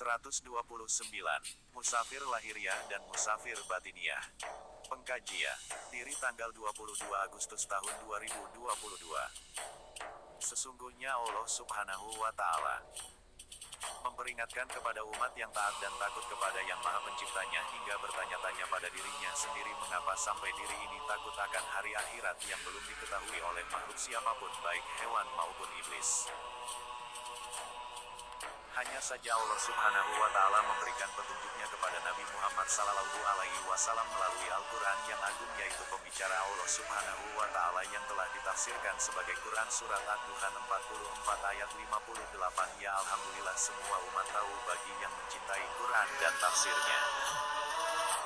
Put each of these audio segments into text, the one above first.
129. Musafir lahiriah dan musafir batiniah. Pengkajian. Diri tanggal 22 Agustus tahun 2022. Sesungguhnya Allah Subhanahu wa Ta'ala memperingatkan kepada umat yang taat dan takut kepada Yang Maha Penciptanya hingga bertanya-tanya pada dirinya sendiri mengapa sampai diri ini takut akan hari akhirat yang belum diketahui oleh makhluk siapapun baik hewan maupun iblis. Hanya saja Allah Subhanahu wa Ta'ala memberikan petunjuknya kepada Nabi Muhammad Sallallahu Alaihi Wasallam melalui Al-Quran yang agung, yaitu pembicara Allah Subhanahu wa Ta'ala yang telah ditafsirkan sebagai Quran Surat Ad-Duhan 44 ayat 58. Ya Alhamdulillah, semua umat tahu bagi yang mencintai Quran dan tafsirnya.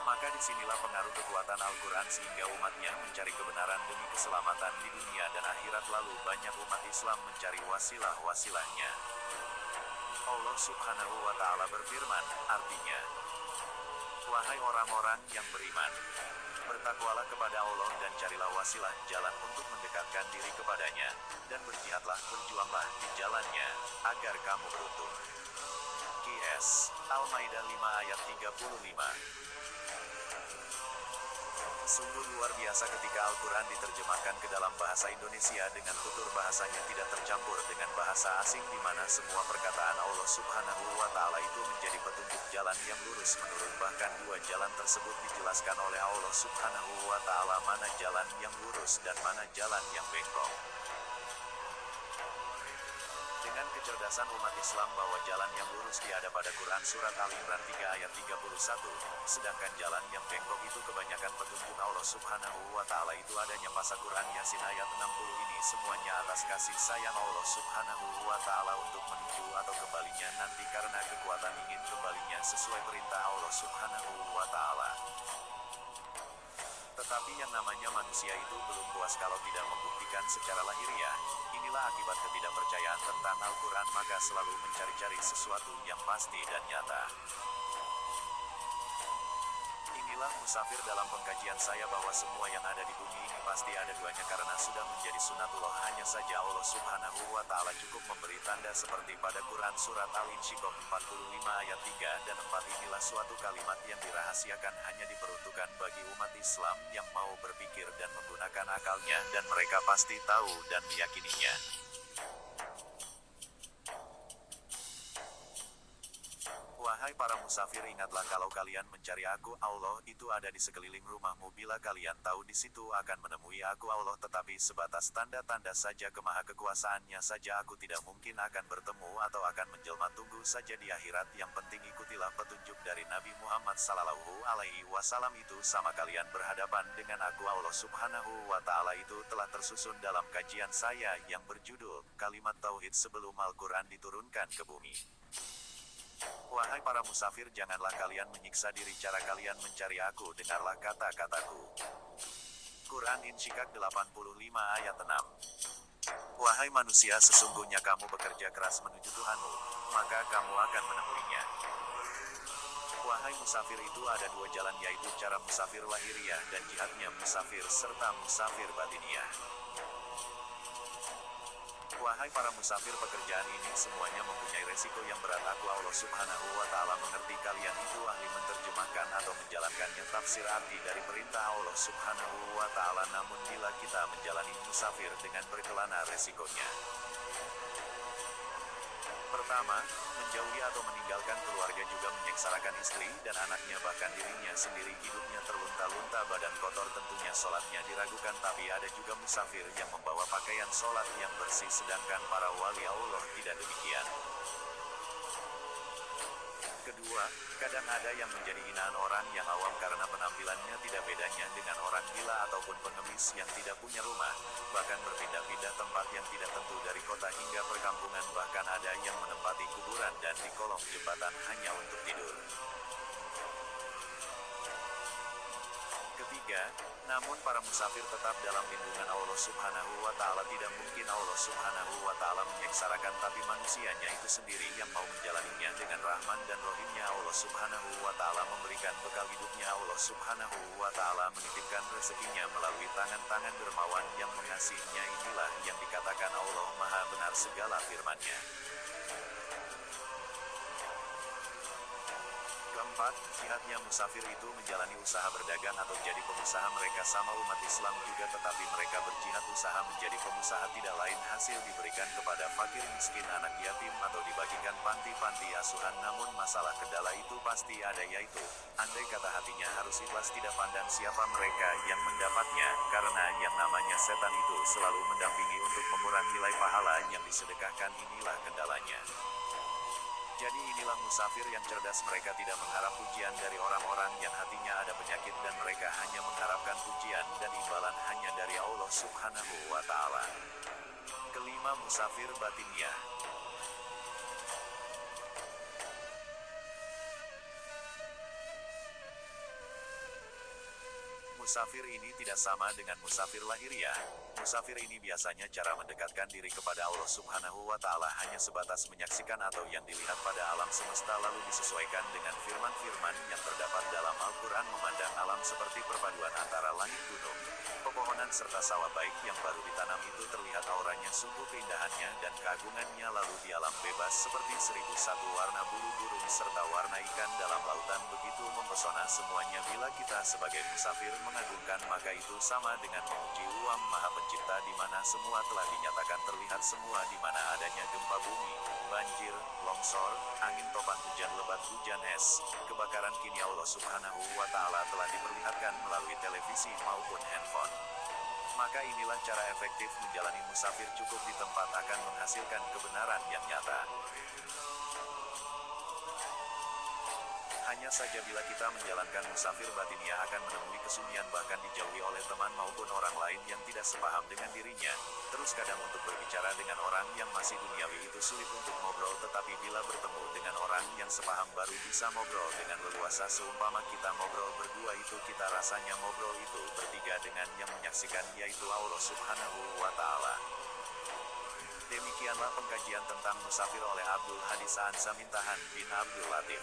Maka disinilah pengaruh kekuatan Al-Quran sehingga umatnya mencari kebenaran demi keselamatan di dunia dan akhirat, lalu banyak umat Islam mencari wasilah-wasilahnya. Allah Subhanahu wa Ta'ala berfirman, artinya, wahai orang-orang yang beriman, bertakwalah kepada Allah dan carilah wasilah jalan untuk mendekatkan diri kepadanya, dan berjihadlah, berjuanglah di jalannya, agar kamu beruntung. QS Al-Maidah 5 ayat 35. Sungguh luar biasa ketika Al-Quran diterjemahkan ke dalam bahasa Indonesia dengan tutur bahasanya tidak tercampur dengan bahasa asing, di mana semua perkataan Allah Subhanahu wa Ta'ala itu menjadi petunjuk jalan yang lurus menurut, bahkan dua jalan tersebut dijelaskan oleh Allah Subhanahu wa Ta'ala mana jalan yang lurus dan mana jalan yang bengkok. Dengan kecerdasan umat Islam bahwa jalan yang lurus ada pada Quran Surat Al-Imran 3 ayat 31, sedangkan jalan yang bengkok itu kebanyakan petunjuk Allah Subhanahu wa Ta'ala itu adanya pada Quran Yasin ayat 60. Ini semuanya atas kasih sayang Allah Subhanahu wa Ta'ala untuk menuju atau kembalinya nanti karena kekuatan ingin kembalinya sesuai perintah Allah Subhanahu wa Ta'ala. Tetapi yang namanya manusia itu belum puas kalau tidak membuktikan secara lahiriah. Inilah akibat ketidakpercayaan tentang Al-Quran, maka selalu mencari-cari sesuatu yang pasti dan nyata. Inilah musafir dalam pengkajian saya bahwa semua yang ada di bumi ini pasti ada duanya karena sudah menjadi sunatullah. Hanya saja Allah Subhanahu wa Ta'ala cukup memberi tanda seperti pada Quran Surat Al-Insyiqaq 45 ayat 3 dan 4. Inilah suatu kalimat yang dirahasiakan hanya diperuntukkan bagi umat Islam yang mau berpikir dan menggunakan akalnya, dan mereka pasti tahu dan meyakininya. Wahai para musafir, ingatlah kalau kalian mencari aku, Allah itu ada di sekeliling rumahmu. Bila kalian tahu di situ akan menemui aku Allah, tetapi sebatas tanda-tanda saja kemahakekuasaannya saja aku tidak mungkin akan bertemu atau akan menjelma. Tunggu saja di akhirat. Yang penting ikutilah petunjuk dari Nabi Muhammad Sallallahu Alaihi Wasallam itu sama kalian berhadapan dengan aku Allah Subhanahu wa Ta'ala itu telah tersusun dalam kajian saya yang berjudul Kalimat Tauhid sebelum Al-Quran diturunkan ke bumi. Wahai para musafir, janganlah kalian menyiksa diri cara kalian mencari aku, dengarlah kata-kataku. Quran Insyiqaq 85 ayat 6. Wahai manusia, sesungguhnya kamu bekerja keras menuju Tuhanmu, maka kamu akan menemuinya. Wahai musafir, itu ada dua jalan, yaitu cara musafir lahiriah dan jihadnya musafir serta musafir batiniah. Wahai para musafir, pekerjaan ini semuanya mempunyai resiko yang berat. Aku Allah Subhanahu wa Ta'ala mengerti kalian itu ahli menerjemahkan atau menjalankannya tafsir arti dari perintah Allah Subhanahu wa Ta'ala, namun bila kita menjalani musafir dengan berkelana resikonya. Pertama, menjauhi atau meninggalkan keluarga, juga menyengsarakan istri dan anaknya, bahkan dirinya sendiri hidupnya terlunta-lunta, badan kotor, tentunya sholatnya diragukan. Tapi ada juga musafir yang membawa pakaian sholat yang bersih, sedangkan para wali Allah tidak demikian. Kedua, kadang ada yang menjadi hinaan orang yang awam karena penampilannya tidak bedanya dengan orang gila ataupun pengemis yang tidak punya rumah, bahkan berpindah-pindah tempat yang tidak tentu dari kota hingga perkampungan, bahkan ada yang menempati kuburan dan di kolong jembatan hanya untuk tidur. Ketiga, namun para musafir tetap dalam lindungan Allah Subhanahu wa Ta'ala. Tidak mungkin Allah Subhanahu wa Ta'ala menyengsarakan, tapi manusianya itu sendiri yang mau menjalaninya dengan rahman dan rohimnya. Allah Subhanahu wa Ta'ala memberikan bekal hidupnya. Allah Subhanahu wa Ta'ala menitipkan rezekinya melalui tangan-tangan dermawan yang mengasihinya. Inilah yang dikatakan Allah Maha Benar segala firman-Nya. Fat, jihadnya musafir itu menjalani usaha berdagang atau jadi pengusaha mereka sama umat Islam juga, tetapi mereka berjihad usaha menjadi pengusaha tidak lain hasil diberikan kepada fakir miskin, anak yatim atau dibagikan panti-panti asuhan. Namun masalah kendala itu pasti ada, yaitu andai kata hatinya harus ikhlas, tidak pandang siapa mereka yang mendapatnya, karena yang namanya setan itu selalu mendampingi untuk mengurangi nilai pahala yang disedekahkan. Inilah kendalanya. Jadi inilah musafir yang cerdas, mereka tidak mengharap pujian dari orang-orang yang hatinya ada penyakit, dan mereka hanya mengharapkan pujian dan imbalan hanya dari Allah Subhanahu wa Ta'ala. Kelima, musafir batiniah. Musafir ini tidak sama dengan musafir lahiriah. Musafir ini biasanya cara mendekatkan diri kepada Allah Subhanahu wa Ta'ala hanya sebatas menyaksikan atau yang dilihat pada alam semesta, lalu disesuaikan dengan firman-firman yang terdapat dalam Al-Quran, memandang alam seperti perpaduan antara langit, gunung, pepohonan serta sawah baik yang baru ditanam. Itu terlihat auranya, sungguh keindahannya dan keagungannya. Lalu di alam bebas seperti 1001 warna bulu burung serta warna ikan dalam lautan, begitu mempesona semuanya. Bila kita sebagai musafir mengagungkan, maka itu sama dengan memuji Uam Maha Pencipta, di mana semua telah dinyatakan terlihat, semua di mana adanya gempa bumi, banjir, longsor, angin topan, hujan lebat, hujan es, kebakaran. Kini Allah Subhanahu wa Ta'ala telah diperlihatkan melalui televisi maupun handphone. Maka inilah cara efektif menjalani musafir, cukup di tempat akan menghasilkan kebenaran yang nyata. Hanya saja bila kita menjalankan musafir batiniah akan menemui kesunyian, bahkan dijauhi oleh teman maupun orang lain yang tidak sepaham dengan dirinya. Terus kadang untuk berbicara dengan orang yang masih duniawi itu sulit untuk ngobrol, tetapi bila bertemu dengan orang yang sepaham baru bisa ngobrol dengan leluasa. Seumpama kita ngobrol berdua, itu kita rasanya ngobrol itu bertiga dengan yang menyaksikan, yaitu Allah Subhanahu wa Ta'ala. Demikianlah pengkajian tentang musafir oleh Abdul Hadi Sa'an Samintahan bin Abdul Latif.